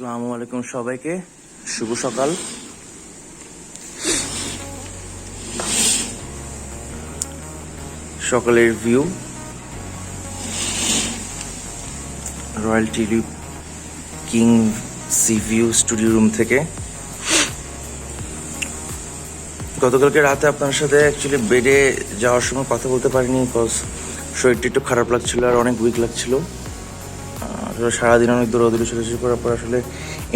আসসালামু আলাইকুম সবাইকে, শুভ সকাল। সকালের view royal tulip king C view studio room থেকে। গতকালকে রাতে আপনার সাথে অ্যাকচুয়ালি বেডে যাওয়ার সময় কথা বলতে পারিনি, বিকজ শরীরটা একটু খারাপ লাগছিল আর অনেক উইক লাগছিল। সারাদিন অনেক দৌড়াদৌড়ি ছোটাছুটি করার পর আসলে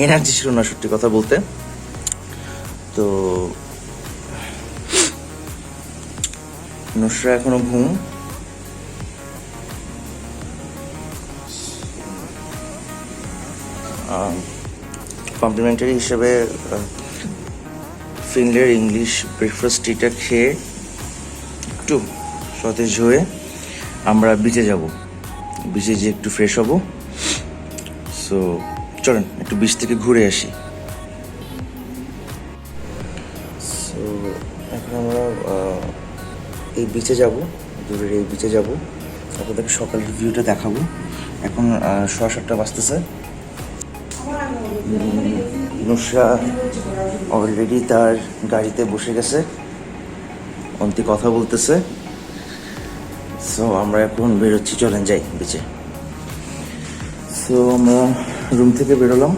এনার্জি ছিল না সত্যি কথা বলতে। তো নুসরা এখনো ঘুম। কমপ্লিমেন্টারি হিসেবে ফিনলের ইংলিশ ব্রেকফাস্ট টিটা খেয়ে একটু সতেজ হয়ে আমরা বিচে যাব। বিচে যেয়ে একটু ফ্রেশ হব। সো চলেন একটু বিচ থেকে ঘুরে আসি। সো এখন আমরা এই বিচে যাব, দূরের এই বিচে যাব। আপনাদেরকে সকালের ভিউটা দেখাবো। এখন 7:30 বাজতেছে। নুসরা অলরেডি তার গাড়িতে বসে গেছে, অন্তি কথা বলতেছে। সো আমরা এখন বেরোচ্ছি, চলেন যাই বিচে। সো আমরা রুম থেকে বেরোলাম।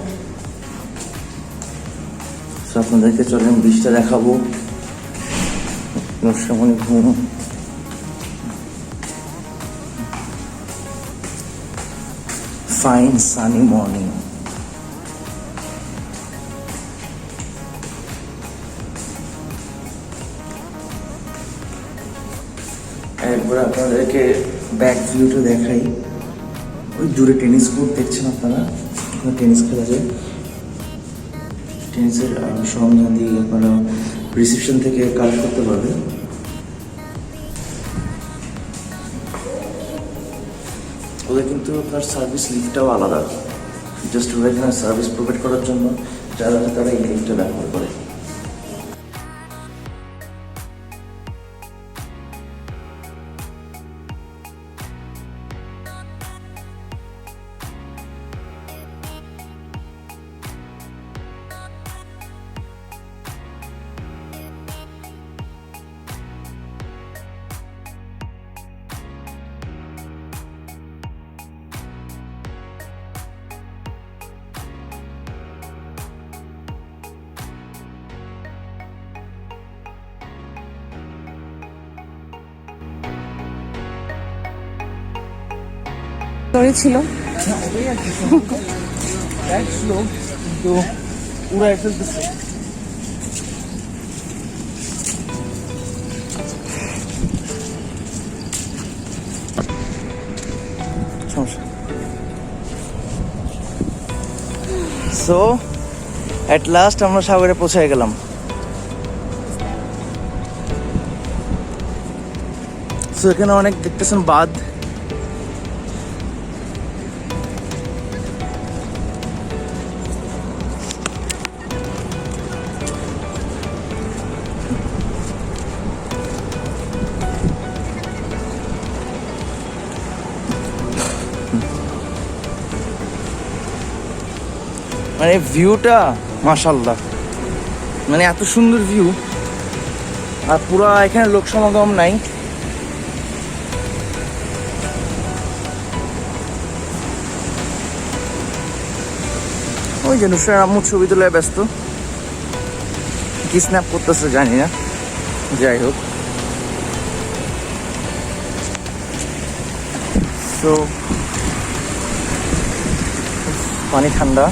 সো আপনাদেরকে চলেন বিচটা দেখাবো। নুসরামণি ঘুম। Fine sunny morning. একবার আপনাদেরকে ব্যাক ভিউটা দেখাই। ওই দূরে টেনিস কোর্ট দেখছেন আপনারা, ওখানে টেনিস খেলা যায়। টেনিসের সরঞ্জাম দিয়ে আপনারা রিসেপশন থেকে কালেক্ট করতে পারবেন। ওদের কিন্তু আপনার সার্ভিস লিফটটাও আলাদা, জাস্ট ওরা এখানে সার্ভিস প্রোভাইড করার জন্য যারা তারা এই লিফটটা ব্যবহার করে। ছিল কিন্তু উড়াই ফেলতেছে। সো অ্যাট লাস্ট আমরা সাগরে পৌঁছে গেলাম। সো এখানে অনেক দেখতেছেন বাঁধ। মানে ভিউটা মাশাআল্লাহ, মানে এত সুন্দর ভিউ। আর পুরা এখানে লোক সমাগম নাই। ওই যে নুসরাত আম্মু ছবি তোলায় ব্যস্ত, কি স্ন্যাপ করতেছে জানি না। যাই হোক, তো পানি ঠান্ডা।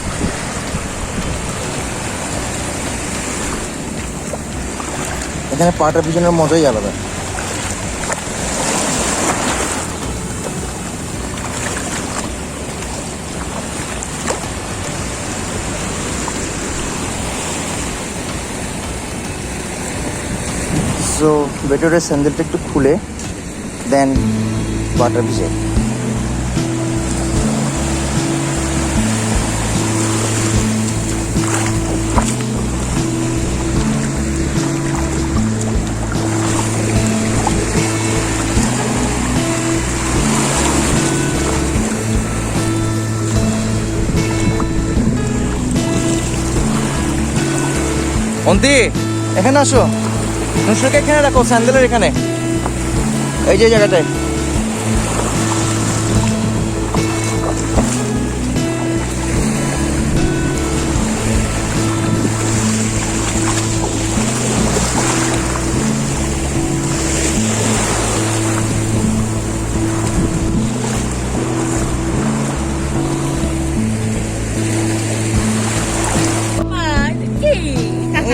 এখানে পাটা পিছনের মজাই আলাদা। সো বেটারের স্যান্ডেলটা একটু খুলে দেন পাটা ভিজে। অন্তি এখানে আসো, নুসরাকে এখানে রাখো, স্যান্ডেলের এখানে, এই যে জায়গাটায়।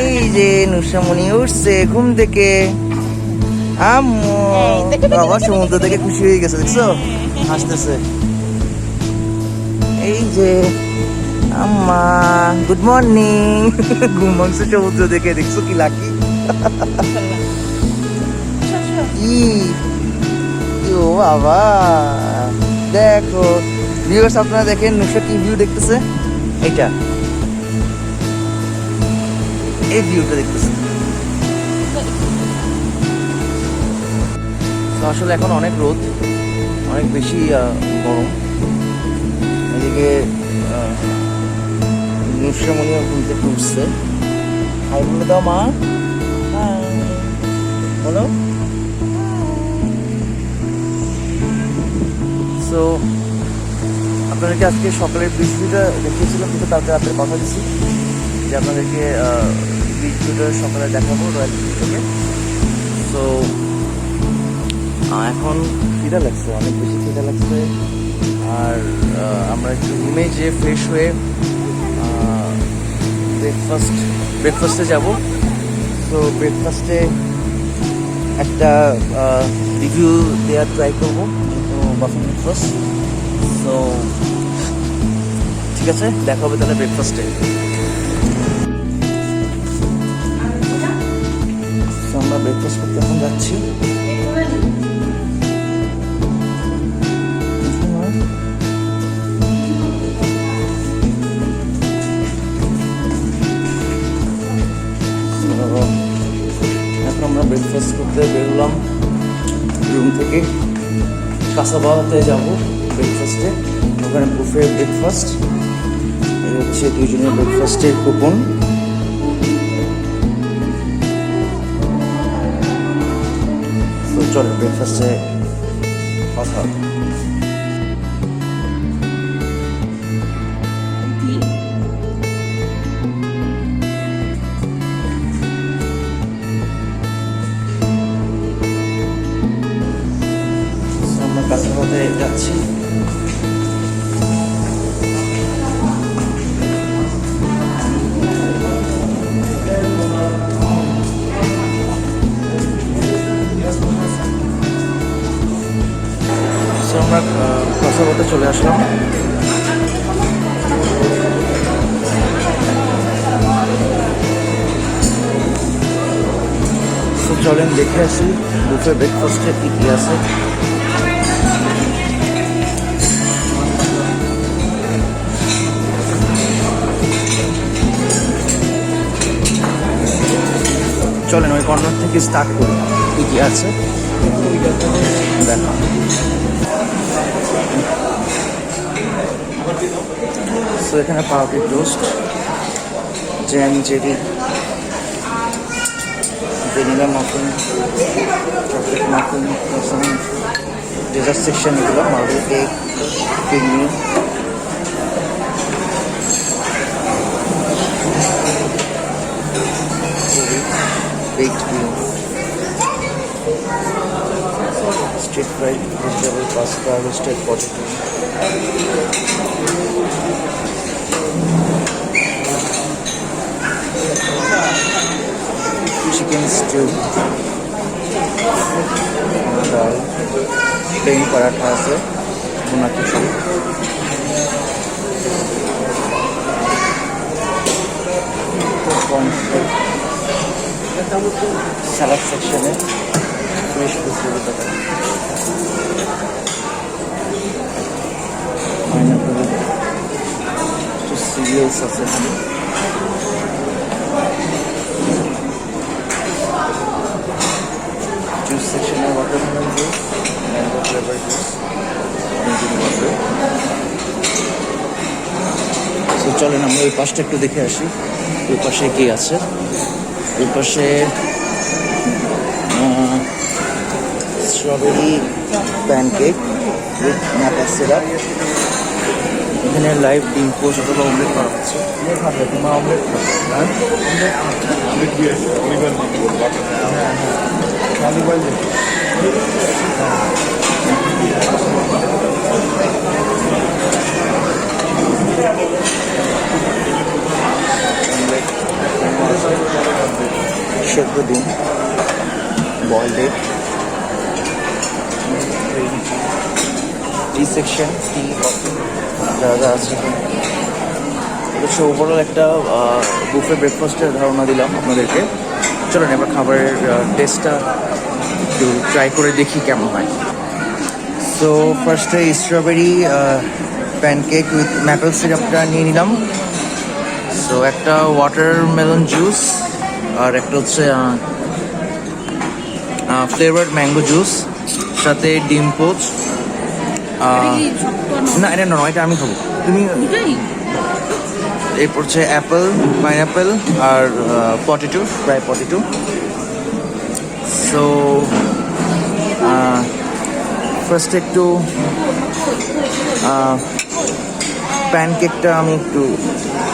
এই যে নুসরামণি উঠছে ঘুম থেকে, আম্মু বাবা সমুদ্র থেকে খুশি হয়ে গেছে, দেখছো হাসতেছে। এই যে আম্মা গুড মর্নিং, ঘুম ভাঙছে সমুদ্র দেখে, দেখছো কি লাকি। ও বাবা দেখো ভিউয়ার্স, আপনারা দেখেন নুসরা কি ভিউ দেখতেছে, এইটা এই ভিউটা দেখতেছে। তো আসলে এখন অনেক রোদ, অনেক বেশি গরম। এদিকে নুসরামণিও ঘুম থেকে উঠছে। হাই বলে দাও মা, বলো। সো আপনাদেরকে আজকে সকালের বিচ ভিউটা দেখিয়েছিলাম, কিন্তু তারপরে আপনাদের কথা দিচ্ছি যে আপনাদেরকে বিচ ভিউটা সকালে দেখাবো রয়্যাল বিচ থেকে। সো এখন খিদা লাগছে, অনেক বেশি খিদা লাগছে। আর আমরা একটু রুমে যেয়ে ফ্রেশ হয়ে ব্রেকফাস্টে যাব। তো ব্রেকফাস্টে একটা রিভিউ দেওয়ার ট্রাই করবো, তো বাফে ব্রেকফাস্ট। তো ঠিক আছে, দেখা হবে তাহলে ব্রেকফাস্টে। আমরা ব্রেকফাস্ট করতে এখন যাচ্ছি। এখন আমরা ব্রেকফাস্ট করতে বেরোলাম রুম থেকে, কাসাবাতে যাব ব্রেকফাস্টে, ওখানে বুফে ব্রেকফাস্ট। এই হচ্ছে দুইজনের ব্রেকফাস্টের কুপন। তো চলো ব্রেকফাস্টে কথা হবে। আমরা কাছাকাছি যাচ্ছি। আমরা কাছাকাছি চলে আসলাম। চলেন দেখে আসি বুফে ব্রেকফাস্টে কি কি আছে। চলেন ওই কর্নার থেকে স্টার্ট করি, কি কি আছে দেখা। তো এখানে পাউরুটি টোস্ট, জ্যাম, জেলি, ভ্যানিলা মাখন, চকলেট মাখন, ডেজার্ট সেকশন এগুলো, marble cake, creamy, baked beans, stir fried vegetable pasta, roasted potato, chicken stew, dal, plain paratha আছে, ভুনা খিচুড়ি, স্যালাড সেকশনে ফ্রেশ ভেজিটেবল, পাইনাপেল, একটু সিরিয়ালস আছে এখানে, জুস সেকশনে watermelon juice, mango flavour juice, water. তো চলেন আমরা ওই পাশটা একটু দেখে আসি। ওই পাশে কি আছে? ওই পাশে strawberry pancake with maple syrup. এখানে লাইভ ডিম পোস্ট অথবা অমলেট করা হচ্ছে। খাবে তোমার অমলেট? হ্যাঁ, সেদ্ধ ডিম, বয়েলড এগ, টি সেকশন, টি কফি যা যা আছে। হচ্ছে ওভারঅল একটা বুফে ব্রেকফাস্টের ধারণা দিলাম আপনাদেরকে। চলুন এবার খাবারের টেস্টটা একটু ট্রাই করে দেখি কেমন হয়। সো ফার্স্টে স্ট্রবেরি প্যানকেক উইথ ম্যাপল সিরাপটা নিয়ে নিলাম। সো একটা ওয়াটারমেলন জুস আর একটা হচ্ছে ফ্লেভার্ড ম্যাঙ্গো জুস, সাথে ডিম পোচ। না এটা নয়, এটা আমি খাবো। তুমি এরপর হচ্ছে অ্যাপেল, পাইনঅ্যাপেল আর potato, fry potato. So first একটু প্যানকেকটা আমি একটু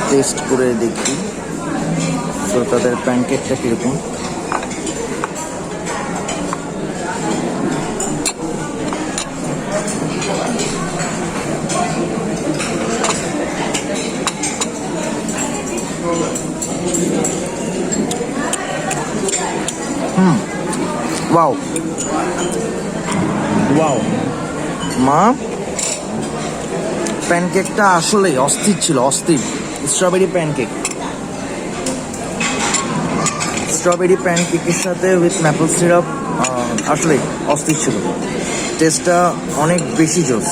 টেস্ট করে দেখি। তো তাদের প্যানকেকটা কীরকম। ওয়াও ওয়াও মা, প্যানকেকটা আসলেই অস্থির ছিল, অস্থির। স্ট্রবেরি প্যানকেক, স্ট্রবেরি প্যানকেকের সাথে উইথ ম্যাপল সিরাপ আসলেই অস্থির ছিল। টেস্টটা অনেক বেশি জোস।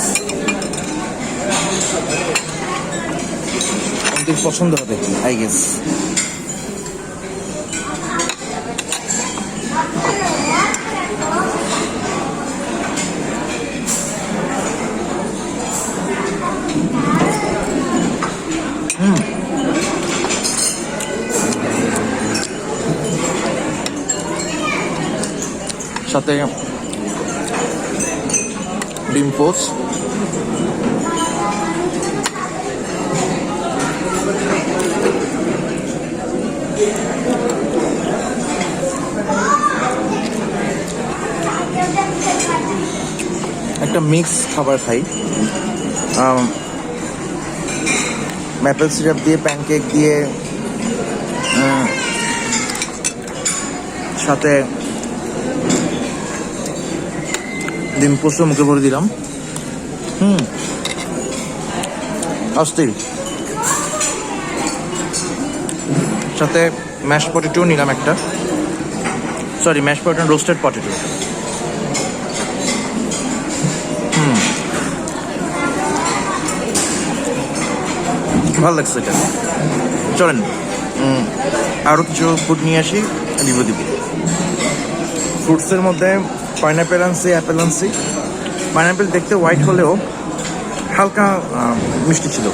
অনেক পছন্দ হবে আই গেস। সাথে ডিম পোচ, একটা মিক্স খাবার খাই। ম্যাপল সিরাপ দিয়ে, প্যানকেক দিয়ে, সাথে ডিম পোস্টও মুখে ভরে দিলাম। অস্থির। সাথে ম্যাশ পটেটো নিলাম একটা, sorry mash potato, roasted potato. ভালো লাগছে এটা। চলেন আরও কিছু ফুড নিয়ে আসি, রিভিউ দিব। ফ্রুটসের মধ্যে পাইনঅ্যাপেল আনছি, অ্যাপেল আনছি। পাইনঅ্যাপেল দেখতে হোয়াইট হলেও হালকা মিষ্টি ছিল।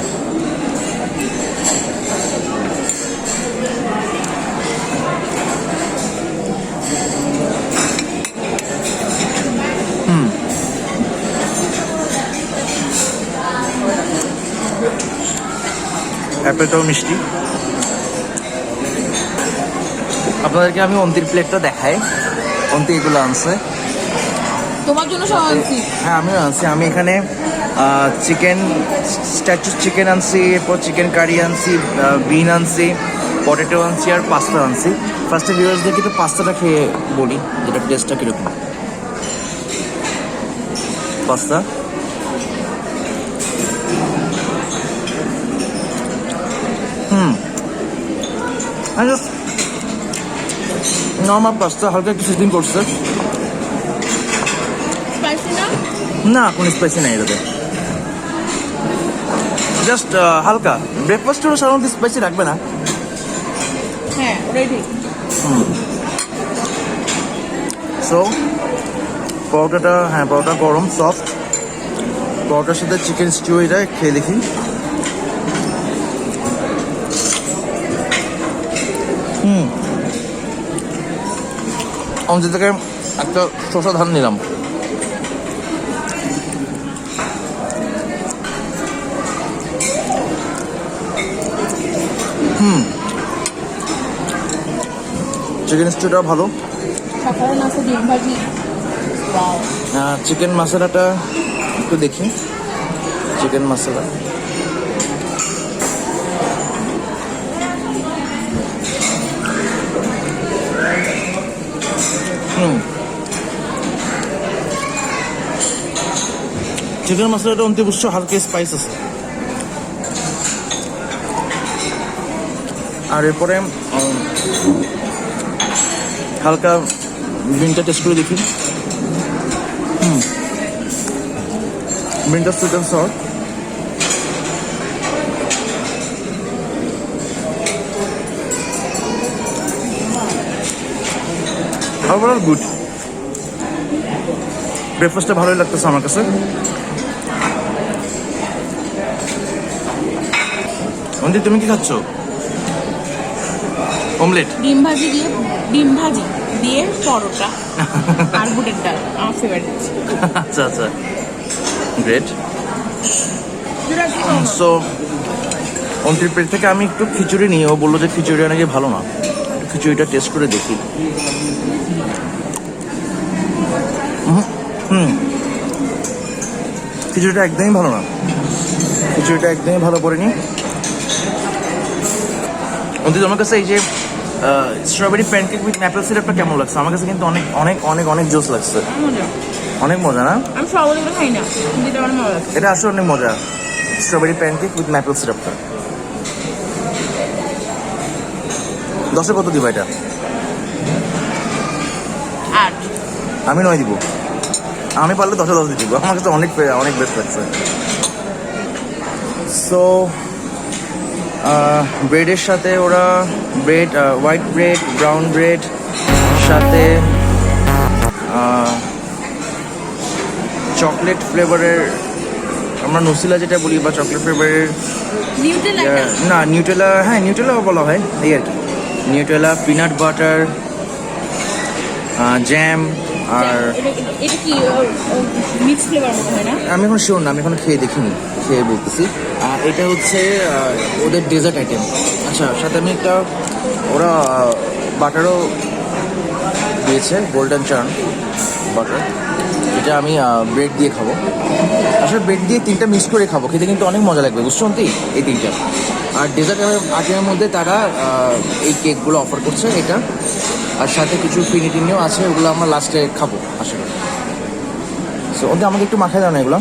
অ্যাপেলটাও মিষ্টি। আপনাদেরকে আমি অন্তির প্লেটটা দেখাই। অন্তি এগুলো আনছে তোমার জন্য সব আনছি। হ্যাঁ আমিও আনছি। আমি এখানে চিকেন স্ট্যাচু চিকেন আনছি, এরপর চিকেন কারি আনছি, বিন আনছি, পটেটো আনছি আর পাস্তা আনছি। ফার্স্টে ভিউয়ার্সদেরকে তো পাস্তাটা খেয়ে বলি যেটা টেস্টটা কীরকম। পাস্তা নর্মাল পাস্তা, হালকা একটু সিজনিং করছে। স্পাইসি না? না কোনো স্পাইসি নাই এটাতে, জাস্ট হালকা। ব্রেকফাস্টেরও সাধারণত স্পাইসি রাখবে না। হ্যাঁ ওটাই ঠিক। সো পরোটাটা, হ্যাঁ পরোটা গরম সফট। পরোটার সাথে চিকেন স্টিউ এটা খেয়ে দেখি। অঞ্চল থেকে একটা শসা ধান নিলাম। চিকেন স্টুটা ভালো। সকালে নাস্তা ডিম ভাজি। Wow. চিকেন মশলাটা একটু দেখি। চিকেন মশলা চিকেন মশলাটা অন্তিবুষ্ট হালকা স্পাইস আছে। আর এরপরে হালকা বিনটা টেস্ট করে দেখি। বিনটা সুইট অ্যান্ড সর। Overall good. ব্রেকফাস্টটা ভালোই লাগতেছে আমার কাছে। অঞ্জিত তুমি কি খাচ্ছ? অমলেট, ডিম ভাজি দিয়ে পরোটা আর বুটের ডাল আমার ফেভারিট। আচ্ছা আচ্ছা, গ্রেট। সো অন্তির পেট থেকে আমি একটু খিচুড়ি নিয়ে, ও বললো যে খিচুড়ি নাকি ভালো না, খিচুড়িটা টেস্ট করে দেখি। খিচুড়িটা একদমই ভালো না, খিচুড়িটা একদমই ভালো করেনি। অন্তিত আমার কাছে এই যে স্ট্রবেরি প্যানকেক উইথ ম্যাপেল সিরাপটা কেমন লাগছে? আমার কাছে কিন্তু অনেক অনেক অনেক অনেক জোস লাগছে। অনেক মজা না? আমি সবগুলো খাই না, কিন্তু এটা আমার মজা লাগছে। এটা আসলে অনেক মজা, স্ট্রবেরি প্যানকেক উইথ ম্যাপেল সিরাপটা। 10-এ কত দিবা এটা? 8। আমি 9 দিব। আমি পারলে 10-এ 10 দিব। আমার কাছে অনেক অনেক বেস্ট লাগছে। সো ব্রেডের সাথে ওরা bread, white bread, brown bread, সাথে চকলেট ফ্লেভারের, আমরা নসিলা যেটা বলি, বা চকলেট ফ্লেভারের নিউটেলা না নিউটেলা, হ্যাঁ নিউটেলাও বলা হয় এই আর কি। Nutella, peanut butter, jam. আর এটা কি মিক্স ফ্লেভার মনে হয় না? আমি এখন শিওর না, আমি এখন খেয়ে দেখিনি, খেয়ে বলতেছি। এটা হচ্ছে ওদের ডেজার্ট আইটেম। আচ্ছা, সাথে আমি একটা, ওরা বাটারও দিয়েছে, গোল্ডেন চার্ন বাটার, যেটা আমি ব্রেড দিয়ে খাবো। আসলে ব্রেড দিয়ে 3টা মিক্স করে খাবো, খেতে কিন্তু অনেক মজা লাগবে, বুঝছো এই 3টা। আর ডেজার্ট আইটেমের মধ্যে তারা এই কেকগুলো অফার করছে, এটা আর সাথে কিছু ফিনিটিনিও আছে, ওগুলো আমরা লাস্টে খাবো আশা করি। সো ওদের আমাকে একটু মাখায় দাও না এগুলো।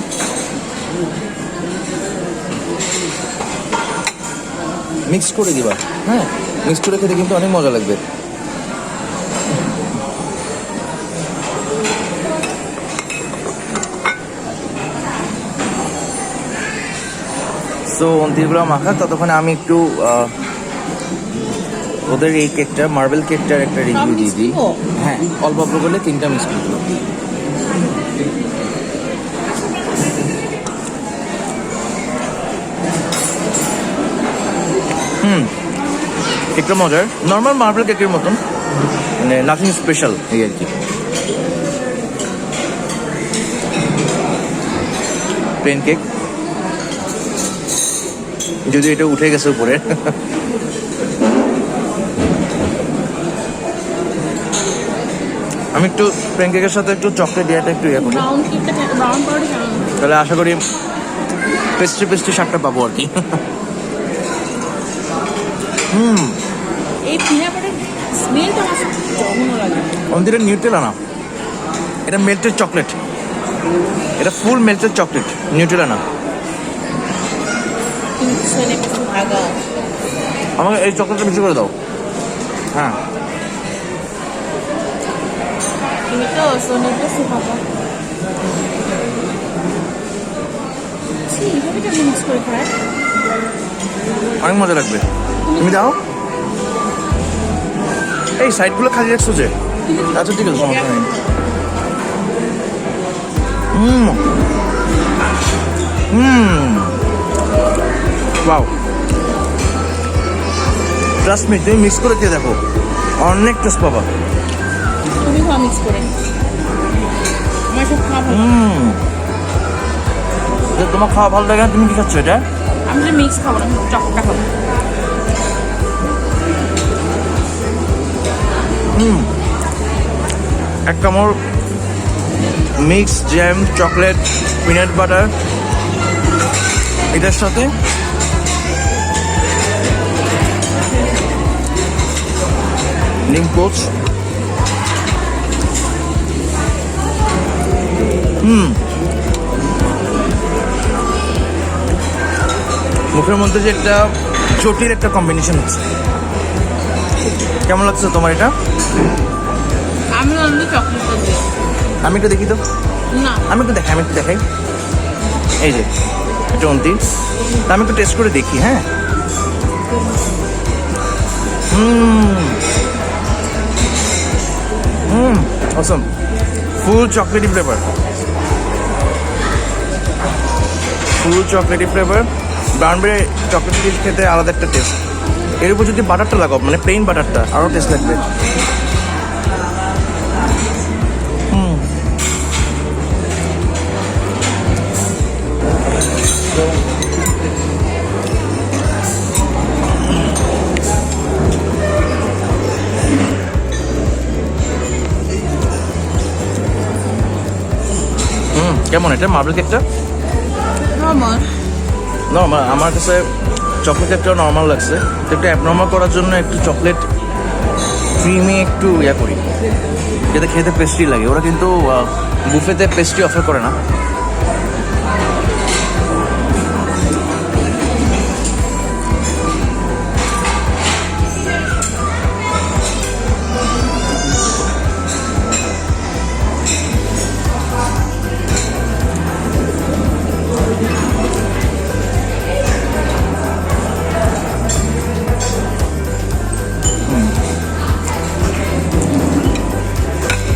মিক্স করে দিবা, হ্যাঁ মিক্স করে খেতে কিন্তু অনেক মজা লাগবে। সো অন্তিগুলো মাখা, ততক্ষণে আমি একটু ওদের এই কেকটা, মার্বেল কেকটার একটা রিভিউ দিয়ে দিই। হ্যাঁ, অল্প অল্প করলে 3টা মিক্স করে দিলাম। কেকটা মজার, নর্মাল মার্বেল কেকের মতন, মানে নাথিং স্পেশাল এই আর কি। প্লেন কেক, যদি এটা উঠে গেছে উপরে। আমি একটু প্লেন কেকের সাথে একটু চকলেট দিয়েটা একটু ইয়ে করি, তাহলে আশা করি পেস্ট্রি স্বাদটা পাবো আর কি। এই পিনাট বাটার স্মেলটা আমার জঘন্য লাগে। অন্তিটা নিউটেলা না, এটা মেল্টেড চকলেট, এটা ফুল মেল্টেড চকলেট, নিউটেলা না। আমাকে এই চকলেটটা বেশি করে দাও। হ্যাঁ, অনেক মজা লাগবে, তুমি দাও। এই সাইডগুলো খালি রাখছো যে? আচ্ছা ঠিক আছে, সমস্যা নেই। ওয়াও, ট্রাস্ট মি, তুমি মিক্স করে খেয়ে দেখো, অনেক টেস্ট পাবা। তুমি তুমি খাও মিক্স করে। আমার সব খাওয়া ভালো। তোমার খাওয়া ভালো লাগে না, তুমি কি খাচ্ছ এটা? আমি যে মিক্স খাবো না, চকটা খাবো। এক কামড় mix jam, chocolate, peanut butter, এটার সাথে নিম পোচ। মুখের মধ্যে যে একটা জটিল একটা কম্বিনেশন হচ্ছে। কেমন লাগছে তোমার এটা? আমি অনলি চকলেটটা দিই। আমি একটু দেখি তো, না, আমি একটু দেখাই। এই যে এটা অন্তি, আমি একটু টেস্ট করে দেখি। হ্যাঁ, অসম, ফুল চকলেটি ফ্লেভার, ব্রাউনবেরি চকলেট চিজ খেতে আলাদা একটা টেস্ট। এর উপর যদি বাটারটা লাগাও, মানে প্লেন বাটারটা, আরও টেস্ট লাগবে। কেমন এটা মার্বেল কেকটা? নরমাল। নর্মাল। আমার কাছে চকলেট কেকটাও নর্মাল লাগছে। তো একটু অ্যাবনর্মাল করার জন্য একটু চকলেট ক্রিমে একটু করি, যাতে খেতে পেস্ট্রি লাগে। ওরা কিন্তু বুফেতে পেস্ট্রি অফার করে না।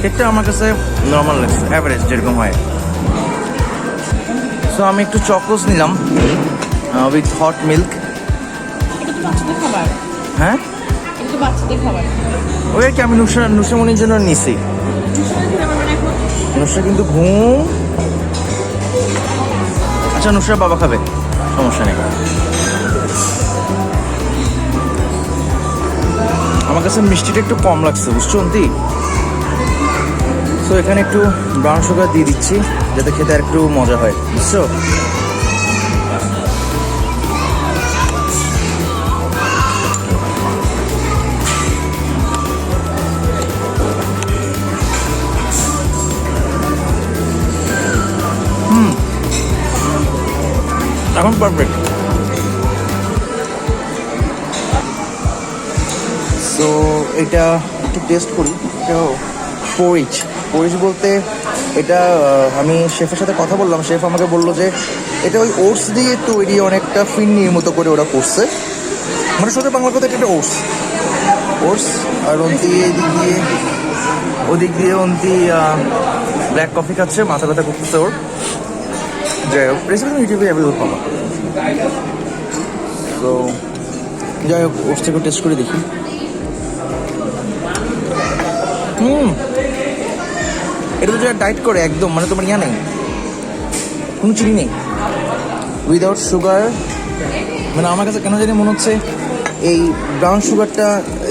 কেকটা আমার কাছে নর্মাল লাগছে, অ্যাভারেজ যেরকম হয়। সো আমি একটু চকোস নিলাম উইথ হট মিল্ক। এটা তো বাচ্চাদের খাবার। হ্যাঁ, এটা তো বাচ্চাদের খাবার। ওই আর কি, আমি নুসরামণির জন্য নিছি। নুসরা কিন্তু ঘুম। আচ্ছা, নুসরা বাবা খাবে, সমস্যা নেই। আমার কাছে মিষ্টিটা একটু কম লাগছে, বুঝছো অন্তি? সো এখানে একটু ব্রাউন সুগার দিয়ে দিচ্ছি, যাতে খেতে আর একটু মজা হয়, বুঝছো? এখন পারফেক্ট। সো এটা একটু টেস্ট করি। এটা পোরিচ বলতে এটা আমি শেফের সাথে কথা বললাম। শেফ আমাকে বললো যে এটা ওই ওটস দিয়ে তৈরি, অনেকটা ফিন্নির মতো করে ওরা করছে। মানে সাথে বাংলা কথা, এটা ওটস আর অন্তি ওদিক দিয়ে অন্তি ব্ল্যাক কফি খাচ্ছে, মাথা ব্যথা করতেছে ওর। যাই হোক, রেসিপি ইউটিউবে অ্যাভেলেবল পাবো। তো যাই হোক, ওটসটাকে টেস্ট করে দেখি। এটা তো যারা ডায়েট করে একদম, মানে তোমার নেই, কোনো চিনি নেই, উইদাউট সুগার। মানে আমার কাছে কেন জানি মনে হচ্ছে এই ব্রাউন সুগারটা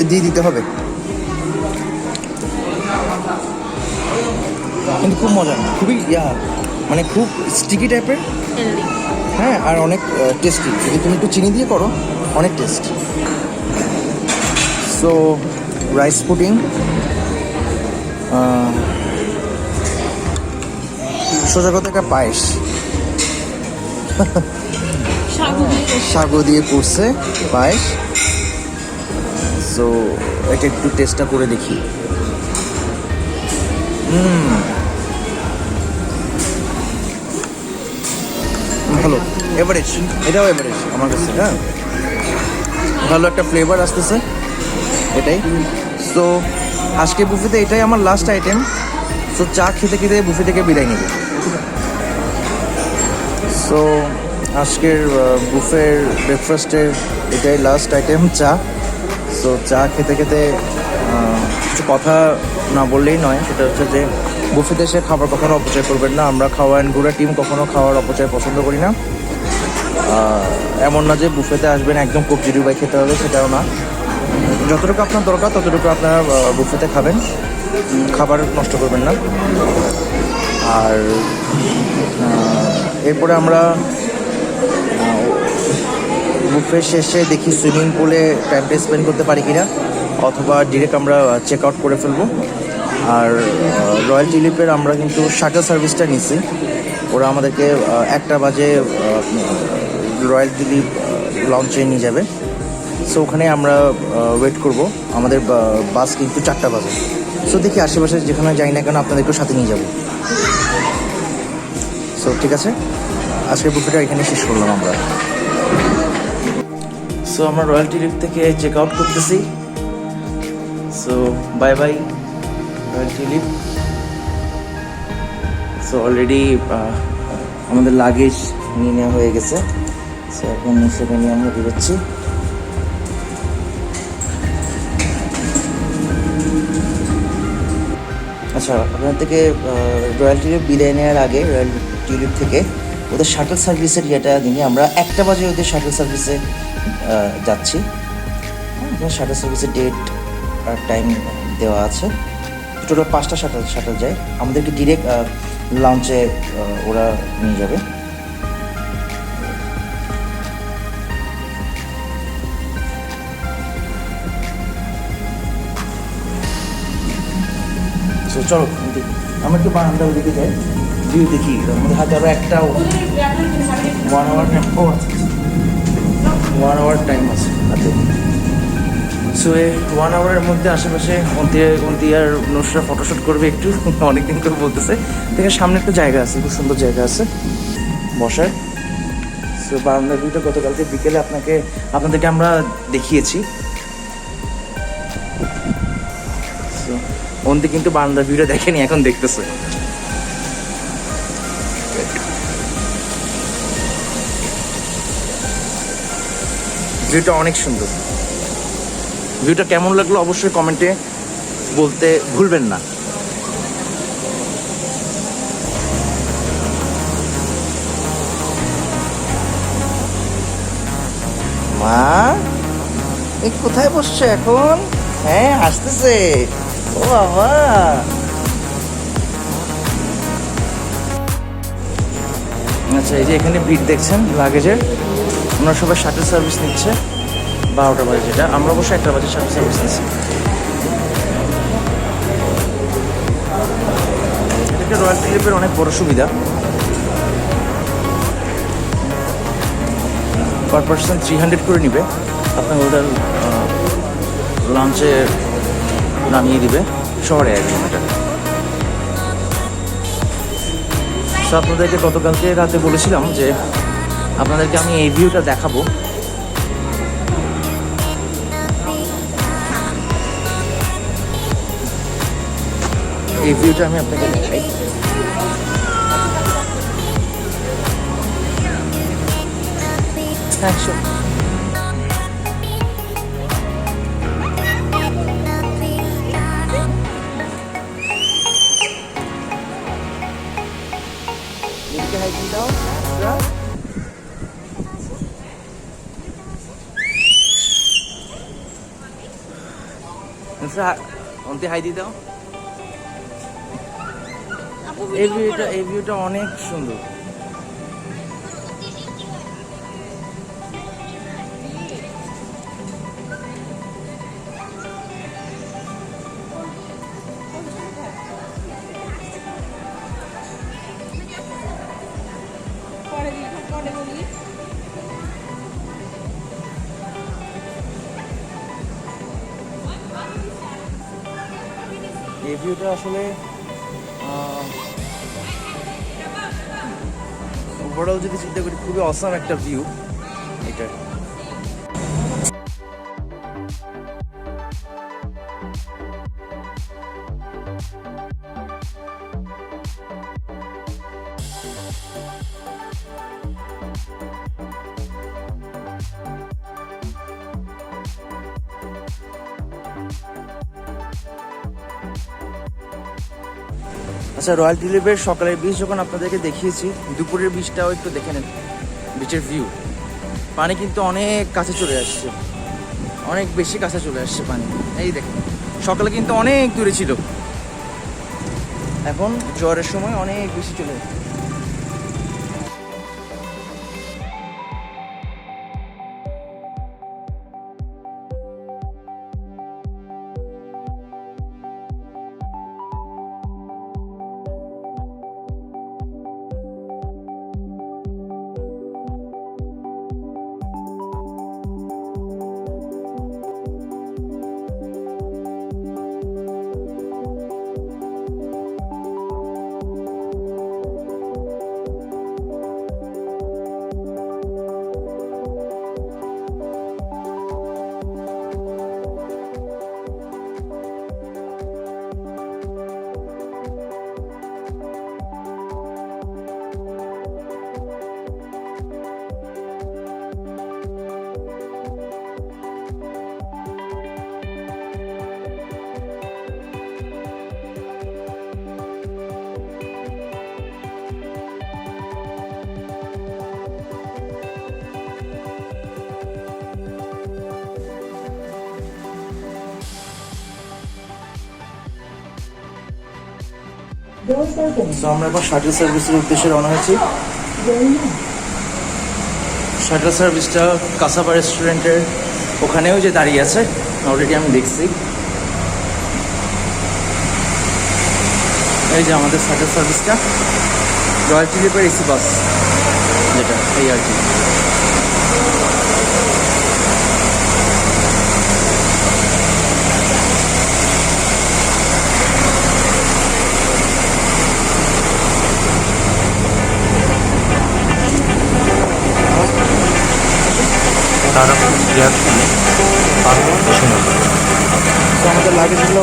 দিয়ে দিতে হবে, কিন্তু খুব মজা, খুবই মানে খুব স্টিকি টাইপের। হ্যাঁ, আর অনেক টেস্টি। যদি তুমি একটু চিনি দিয়ে করো, অনেক টেস্ট। সো রাইস পুডিং, সোজা কথা একটা পায়েস, সাগু দিয়ে করছে পায়েস। সো এটা একটু টেস্টটা করে দেখি। ভালো, এভারেজ, এটাও এভারেজ আমার কাছে। হ্যাঁ, ভালো একটা ফ্লেভার আসতেছে এটাই। সো আজকে বুফেতে এটাই আমার লাস্ট আইটেম। সো চা খেতে খেতে বুফে থেকে বিদায় নেব। সো আজকের বুফের ব্রেকফাস্টের এটাই লাস্ট আইটেম, চা। সো চা খেতে খেতে কিছু কথা না বললেই নয়, সেটা হচ্ছে যে বুফেতে এসে খাবার কখনো অপচয় করবেন না। আমরা খাওয়া অ্যান্ড ঘোরা টিম কখনো খাওয়ার অপচয় পছন্দ করি না। এমন না যে বুফেতে আসবেন একদম কবজি ডুবাই খেতে হবে, সেটাও না। যতটুকু আপনার দরকার ততটুকু আপনারা বুফেতে খাবেন, খাবার নষ্ট করবেন না। আর এরপরে আমরা বুফে শেষে দেখি সুইমিং পুলে টাইমটা স্পেন্ড করতে পারি কিনা, অথবা ডিরেক্ট আমরা চেক আউট করে ফেলবো। আর রয়্যাল টিলিপের আমরা কিন্তু শাটল সার্ভিসটা নিছি। ওরা আমাদেরকে 1টা বাজে রয়্যাল টিলিপ লঞ্চে নিয়ে যাবে। সো ওখানে আমরা ওয়েট করব। আমাদের বাস কিন্তু 4টা বাজে। সো দেখি আশেপাশে যেখানে যাই না কেন আপনাদেরকেও সাথে নিয়ে যাব। সো ঠিক আছে, আজকের বুফেটা এখানে শেষ করলাম আমরা। সো আমরা রয়্যাল টিলিপ থেকে চেক আউট করতেছি। So bye bye royal tulip. So already আমাদের লাগেজ নিয়ে নেওয়া হয়ে গেছে। সো এখন সেটা নিয়ে আমরা বেরোচ্ছি। আচ্ছা, আপনার থেকে রয়্যাল টিলিপ বিদায় নেওয়ার আগে রয়্যাল টিলিপ থেকে ওদের শাটল সার্ভিসের ইয়েটা নিয়ে আমরা 1টা বাজে ওদের শাটল সার্ভিসে যাচ্ছি। শাটল সার্ভিসের ডেট আর টাইম দেওয়া আছে। টোটাল 5টা শাটল যায়। আমাদেরকে ডিরেক্ট লঞ্চে ওরা নিয়ে যাবে। সো চলো আমরা একটু বারান্দার দিকে যাই, ভিউ দেখি। আমাদের হাতে আরও একটা 1 আওয়ার টাইম, 1 আওয়ার টাইম আছে হাতে। সো এই 1 আওয়ারের মধ্যে আশেপাশে অন্তিয়ার নুসরা ফটোশ্যুট করবে একটু, অনেকদিন করে বলতেছে। দেখে সামনে একটা জায়গা আছে, খুব সুন্দর জায়গা আছে বসার। সো বারান্দার ভিউটা গতকালকে বিকেলে আপনাদেরকে আমরা দেখিয়েছি। অন্তি কিন্তু বারান্দার ভিউটা দেখেনি, এখন দেখতেছে। ভিউটা অনেক সুন্দর। ভিউটা কেমন লাগলো অবশ্যই কমেন্টে বলতে ভুলবেন না। মা এই কোথায় বসছো এখন? হ্যাঁ আসতেছে। ও বাবা, আচ্ছা এই যে এখানে ভিড় দেখছেন লাগেজের, ওনারা সবাই শাটল সার্ভিস নিচ্ছে 12টা বাজে, যেটা আমরা অবশ্যই 1টা বাজে শাটল সার্ভিস নিচ্ছি। এটা রয়্যাল টিলিপের অনেক বড় সুবিধা। পার পার্সন 300 করে নিবে, আপনার ওদের লঞ্চে নামিয়ে দিবে শহরে 1 কিলোমিটার। সো আপনাদেরকে গতকালকে রাতে বলেছিলাম যে আপনাদেরকে আমি এই ভিউটা দেখাবো। এই ভিউটা আমি আপনাকে দেখাই। একশো অন্তে হাই দিয়ে দাও। এই ভিউটা অনেক সুন্দর। এই ভিউটা আসলে ওভারঅল যদি চিন্তা করি খুবই অসাম একটা ভিউ এটা। আচ্ছা, রয়্যাল টিউলিপের সকালের বীজ যখন আপনাদেরকে দেখিয়েছি, দুপুরের বীজটাও একটু দেখে নেন। বিচের ভিউ, পানি কিন্তু অনেক কাছে চলে আসছে, অনেক বেশি কাছে চলে আসছে পানি। এই দেখেন, সকালে কিন্তু অনেক দূরে ছিল, এখন জ্বরের সময় অনেক বেশি চলে আসছে। তো আমরা এখন শাটল সার্ভিসের উদ্দেশ্যে রওনা হয়েছি। শাটল সার্ভিসটা কাসাবা রেস্টুরেন্টের ওখানেও যে দাঁড়িয়ে আছে, অলরেডি আমি দেখছি। এই যে আমাদের শাটল সার্ভিসটা, রয়্যাল টিউলিপের এসি বাস যেটা, এই আর কি। তো আমাদের লাগেজগুলো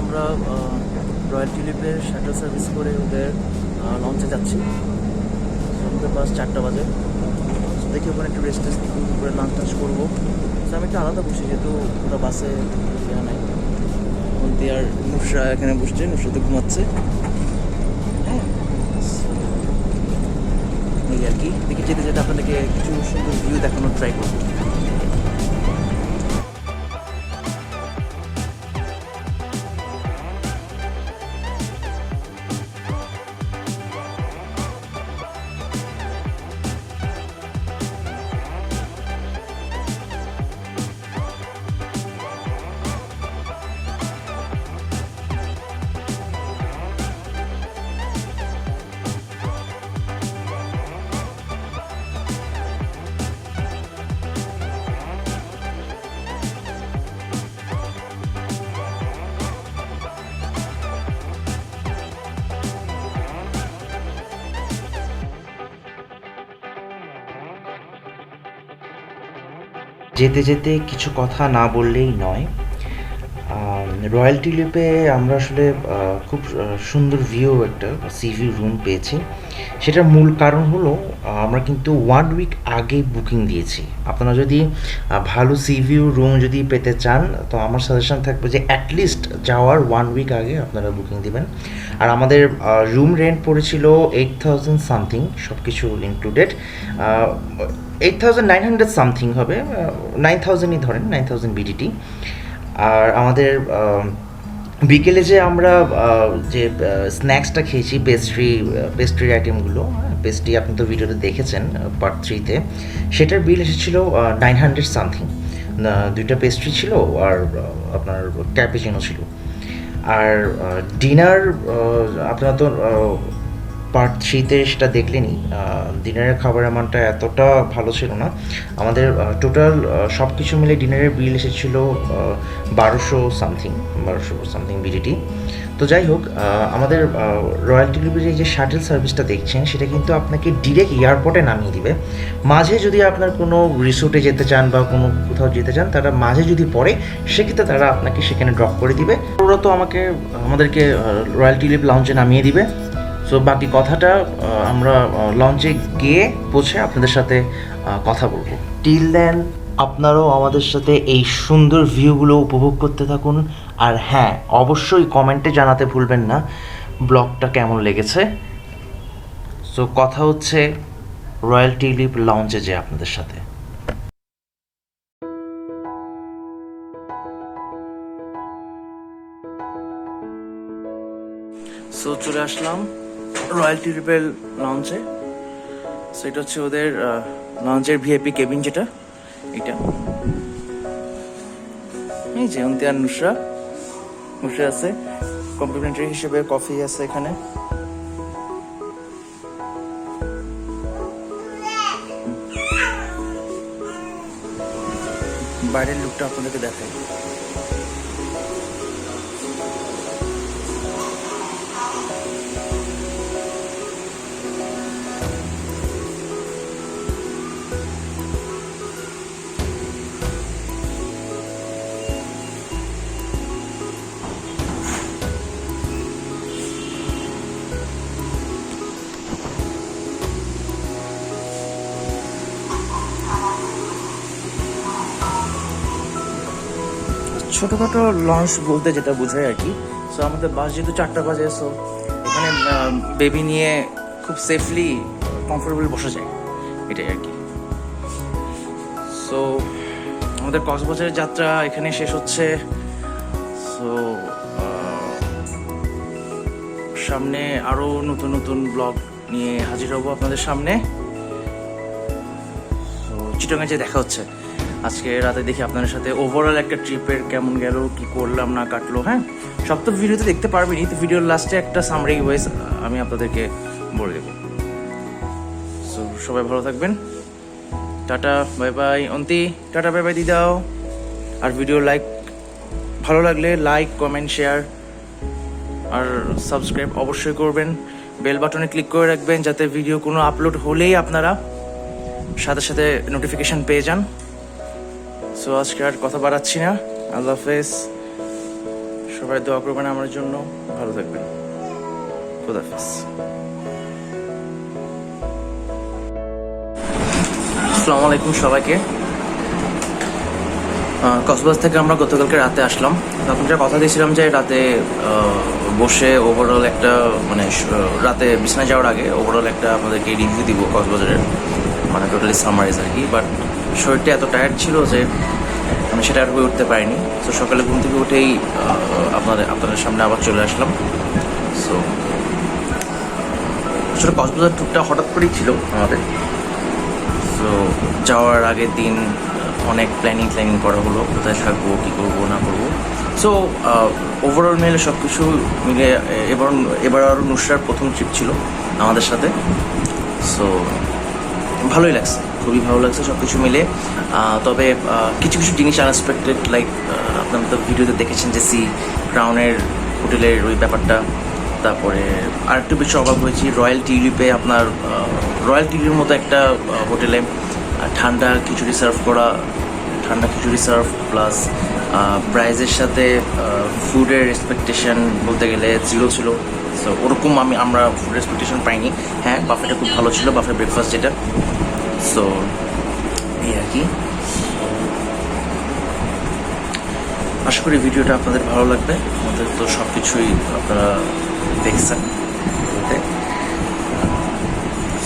আমরা রয়্যাল টিউলিপের শাটল সার্ভিস করে ওদের লঞ্চে যাচ্ছি। আমাদের বাস 4টা বাজে। দেখি ওখানে একটু রেস্ট টেস্ট করে লাঞ্চ টাঞ্চ করবো। তো আমি একটু আলাদা বসি, যেহেতু ওরা বাসে ইয়া নাই। অন্তি আর নুসরা এখানে বসছে, নুসরা তো ঘুমাচ্ছে। হ্যাঁ, এই আর কি। দেখি যেতে যেতে আপনাদেরকে কিছু সুন্দর ভিউ দেখানোর ট্রাই করবো। যেতে যেতে কিছু কথা না বললেই নয়। রয়্যাল টিউলিপে আমরা আসলে খুব সুন্দর ভিউ, একটা সি ভিউ রুম পেয়েছি। সেটার মূল কারণ হলো আমরা কিন্তু 1 উইক আগেই বুকিং দিয়েছি। আপনারা যদি ভালো সি ভিউ রুম যদি পেতে চান, তো আমার সাজেশন থাকবে যে অ্যাটলিস্ট যাওয়ার 1 উইক আগে আপনারা বুকিং দিবেন। আর আমাদের রুম রেন্ট পড়েছিল 8,000 সামথিং, সব কিছু ইনক্লুডেড। 8,900 সামথিং হবে, 9,000ই ধরেন, 9,000 বিডিটি। আর আমাদের বিকেলে যে আমরা যে স্ন্যাক্সটা খেয়েছি, পেস্ট্রির আইটেমগুলো, পেস্ট্রি আপনি তো ভিডিওতে দেখেছেন পার্ট 3-তে, সেটার বিল এসেছিল 900 সামথিং। 2টা পেস্ট্রি ছিল আর আপনার ক্যাপুচিনো ছিল। আর ডিনার আপনারা তো পার্ট 3-তে সেটা দেখলেনি। ডিনারের খাবারের মানটা এতটা ভালো ছিল না। আমাদের টোটাল সব কিছু মিলে ডিনারের বিল এসেছিল 1200 সামথিং বিডিটি। তো যাই হোক, আমাদের রয়্যাল টিলিপের যে শাটেল সার্ভিসটা দেখছেন সেটা কিন্তু আপনাকে ডিরেক্ট এয়ারপোর্টে নামিয়ে দিবে। মাঝে যদি আপনার কোনো রিসোর্টে যেতে চান বা কোনো কোথাও যেতে চান, তারা মাঝে যদি পড়ে সেক্ষেত্রে তারা আপনাকে সেখানে ড্রপ করে দিবে। ওরা তো আমাদেরকে রয়্যাল টিলিপ লঞ্চে নামিয়ে দিবে। সো বাকি কথাটা আমরা লঞ্চে গিয়ে পৌঁছে আপনাদের সাথে কথা বলবো। টিল দেন আপনারাও আমাদের সাথে এই সুন্দর ভিউগুলো উপভোগ করতে থাকুন। আর হ্যাঁ, অবশ্যই কমেন্টে জানাতে ভুলবেন না ব্লগটা কেমন লেগেছে। সো কথা হচ্ছে রয়্যাল টিলিপ লঞ্চে যে আপনাদের সাথে। সো চলে আসলাম রয়্যাল টিলিপের লঞ্চে। সো এটা হচ্ছে ওদের লঞ্চের ভিআইপি কেবিন, যেটা এটা। এই যে অন্তি আর নুসরা বসে আছে, কমপ্লিমেন্টারি হিসেবে কফি আছে এখানে। বাইরের লুকটা আপনাদেরকে দেখাই। ছোটোখাটো লঞ্চ বলতে যেটা বোঝায় আর কি। সো আমাদের বাস যেহেতু 4টা বাজে, সো এখানে বেবি নিয়ে খুব সেফলি কমফোর্টেবল বসা যায়, এটাই আর কি। সো আমাদের কক্সবাজারের যাত্রা এখানে শেষ হচ্ছে। সো সামনে আরও নতুন নতুন ব্লগ নিয়ে হাজির হব আপনাদের সামনে। তো চিটাগাং যে দেখা হচ্ছে আজকে রাতে, দেখি আপনাদের সাথে ওভারঅল একটা ট্রিপের কেমন গেল, কি করলাম না কাটলো। হ্যাঁ, সব তো ভিডিওতে দেখতে পারবেনই, তো ভিডিওর লাস্টে একটা সামারি ওয়াইজ আমি আপনাদেরকে বলে দেবো। সো সবাই ভালো থাকবেন, tata bye bye. অন্তি tata bye bye দিয়ে দাও। আর ভিডিও ভালো লাগলে লাইক, কমেন্ট, শেয়ার আর সাবস্ক্রাইব অবশ্যই করবেন। বেল বাটনে ক্লিক করে রাখবেন যাতে ভিডিও কোনো আপলোড হলেই আপনারা সাথে সাথে নোটিফিকেশান পেয়ে যান। সো আজকে আর কথা বাড়াচ্ছি না, আল্লাহ হাফেজ। সবাই দোয়া করবেন আমার জন্য, ভালো থাকবেন, খোদা হাফেজ। আসসালামু আলাইকুম সবাইকে। কক্সবাজার থেকে আমরা গতকালকে রাতে আসলাম। তখন যা কথা দিয়েছিলাম যে রাতে বসে ওভারঅল একটা রাতে বিছানায় যাওয়ার আগে ওভারঅল একটা আপনাদেরকে রিভিউ দিব কক্সবাজারের, টোটালি সামারাইজ আর কি। বাট শরীরটা এত টায়ার্ড ছিল যে আমি সেটা আর হয়ে উঠতে পারিনি। তো সকালে ঘুম থেকে উঠেই আপনাদের সামনে আবার চলে আসলাম। সো আসলে কক্সবাজার ট্যুরটা হঠাৎ করেই ছিল আমাদের। সো যাওয়ার আগের দিন অনেক প্ল্যানিং করা হলো, কোথায় থাকবো, কী করবো না করবো। সো ওভারঅল মিলে সব কিছু মিলে এবার আরও নুসরার প্রথম ট্রিপ ছিল আমাদের সাথে। সো ভালোই লাগছে, খুবই ভালো লাগছে সব কিছু মিলে। তবে কিছু জিনিস আনএক্সপেক্টেড, লাইক আপনারা তো ভিডিওতে দেখেছেন যে ক্রাউনের হোটেলের ওই ব্যাপারটা। তারপরে আরেকটু বেশি অবাক হয়েছি রয়্যাল টিলিপে, আপনার রয়্যাল টিলির মতো একটা হোটেলে ঠান্ডা খিচুড়ি সার্ভ প্লাস প্রাইজের সাথে ফুডের এক্সপেকটেশন বলতে গেলে জিরো ছিল। সো ওরকম আমরা ফুড এক্সপেকটেশন পাইনি। হ্যাঁ, বাফেটা খুব ভালো ছিল, বাফে ব্রেকফাস্ট যেটা। সো এই আর কি, আশা করি ভিডিওটা আপনাদের ভালো লাগবে। আমাদের তো সব কিছুই আপনারা দেখছেন।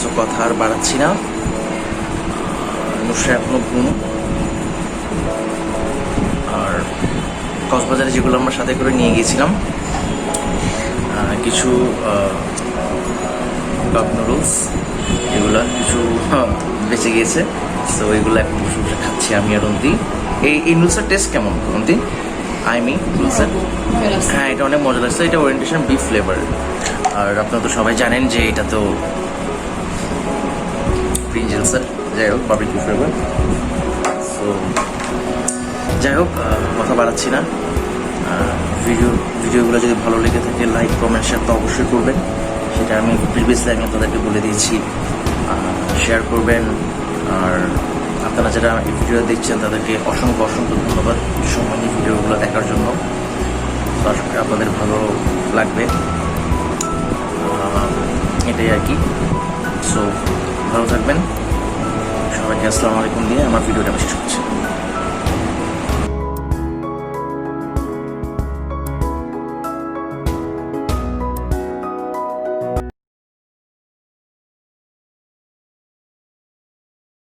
সো কথা আর বাড়াচ্ছি না, নুসরা এখনো ঘুম। আর কক্সবাজারে যেগুলো আমরা সাথে করে নিয়ে গিয়েছিলাম, কিছু কাপ নুডলস, এগুলো কিছু বেঁচে গিয়েছে। সো এগুলো এখন বসে বসে খাচ্ছি আমি আর অন্তি। এই নুডলসের টেস্ট কেমন অন্তি? নুডলসের হ্যাঁ, এটা অনেক মজা লাগছে। এটা ওরিয়েন্টেশন বিফ ফ্লেভার। আর আপনারা তো সবাই জানেন যে এটা তো প্রিঞ্জেলসের, যাই হোক বারবিকিউ ফ্লেভার। সো যাই হোক কথা বাড়াচ্ছি না। ভিডিওগুলো যদি ভালো লেগে থাকে লাইক কমেন্ট শেয়ার তো অবশ্যই করবেন, সেটা আমি প্রিভিয়াসলি আমি আপনাদেরকে বলে দিয়েছি। শেয়ার করবেন, আর আপনারা যারা এই ভিডিও দেখছেন তাদেরকে অসংখ্য অসংখ্য ধন্যবাদ সময় নিয়ে ভিডিওগুলো দেখার জন্য। তো আশা করি আপনাদের ভালো লাগবে, এটাই আর কি। সো ভালো থাকবেন সবাইকে, আসসালামু আলাইকুম দিয়ে আমার ভিডিওটা আমি শেষ করছি।